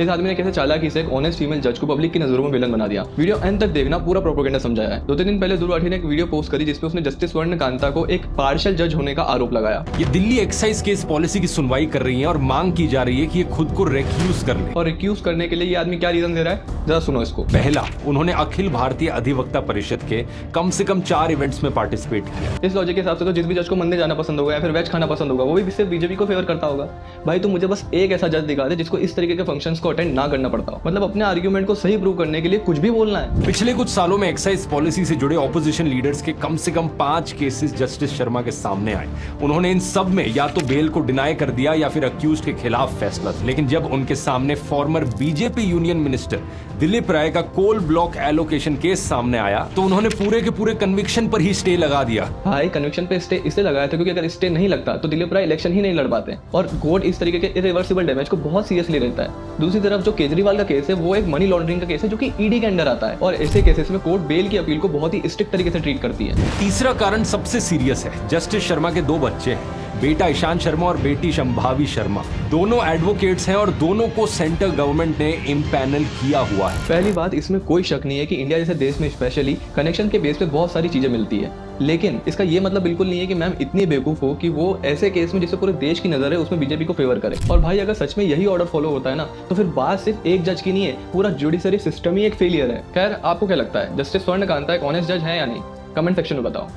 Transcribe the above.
इस आदमी ने कैसे चालाकी से एक ऑनेस्ट फीमेल जज को पब्लिक की नजरों में विलन बना दिया। वीडियो एंड तक देखना, पूरा प्रोपेगेंडा समझाया है। 2-3 दिन पहले ध्रुव राठी ने एक वीडियो पोस्ट करी जिसमें उसने जस्टिस स्वर्णकांता को एक पार्शियल जज होने का आरोप लगाया। ये दिल्ली एक्साइज केस पॉलिसी की सुनवाई कर रही है और मांग की जा रही है कि ये खुद को रिक्यूज कर ले। और रिक्यूज करने के लिए ये आदमी क्या रीजन दे रहा है, जरा सुनो इसको। पहला, उन्होंने अखिल भारतीय अधिवक्ता परिषद के कम से कम 4 इवेंट्स में पार्टिसिपेट किया। इस लॉजिक के हिसाब से तो जिस भी जज को मंदिर जाना पसंद होगा या फिर वेज खाना पसंद होगा वो भी सिर्फ बीजेपी को फेवर करता होगा। भाई तू मुझे बस एक ऐसा जज दिखा दे जिसको इस तरीके के फंक्शंस को अटेंड ना करना पड़ता हो। मतलब अपने आर्ग्यूमेंट को सही प्रूव करने के लिए कुछ भी बोलना है। पिछले कुछ सालों में एक्साइज पॉलिसी से जुड़े ऑपोजिशन लीडर्स के कम से कम 5 केसेस जस्टिस शर्मा के सामने आए। उन्होंने इन सब में या तो बेल को डिनाई कर दिया या फिर अक्यूज्ड के खिलाफ फैसला। लेकिन जब उनके सामने former BJP union minister Dilip Rai का कोल ब्लॉक एलोकेशन केस सामने आया तो उन्होंने पूरे के पूरे कन्विक्शन पर ही स्टे लगा दिया। भाई कन्विक्शन पे स्टे इसलिए लगाया था क्योंकि अगर स्टे नहीं लगता तो दिलीप राय इलेक्शन ही नहीं लड़ पाते और कोर्ट इस तरीके के इरिवर्सिबल डैमेज को बहुत सीरियसली लेता है। दूसरी तरफ जो केजरीवाल का केस है वो एक मनी लॉन्ड्रिंग का केस है जो कि ईडी के अंडर आता है और ऐसे केसेस में कोर्ट बेल की अपील को बहुत ही स्ट्रिक्ट तरीके से ट्रीट करती है। तीसरा कारण सबसे सीरियस है। जस्टिस शर्मा के 2 बच्चे हैं, बेटा ईशांत शर्मा और बेटी संभावी शर्मा। दोनों एडवोकेट्स हैं और दोनों को सेंट्रल गवर्नमेंट ने इम्पैनल किया हुआ है। पहली बात, इसमें कोई शक नहीं है कि इंडिया जैसे देश में स्पेशली कनेक्शन के बेस पे बहुत सारी चीजें मिलती है, लेकिन इसका ये मतलब बिल्कुल नहीं है कि मैम इतनी बेवकूफ हो कि वो ऐसे केस में जिससे पूरे देश की नजर है उसमें बीजेपी को फेवर करे। और भाई अगर सच में यही ऑर्डर फॉलो होता है ना तो फिर बात सिर्फ एक जज की नहीं है, पूरा जुडिशरी सिस्टम ही एक फेलियर है। खैर आपको क्या लगता है, जस्टिस स्वर्णकांता एक ऑनेस्ट जज है या नहीं? कमेंट सेक्शन में बताओ।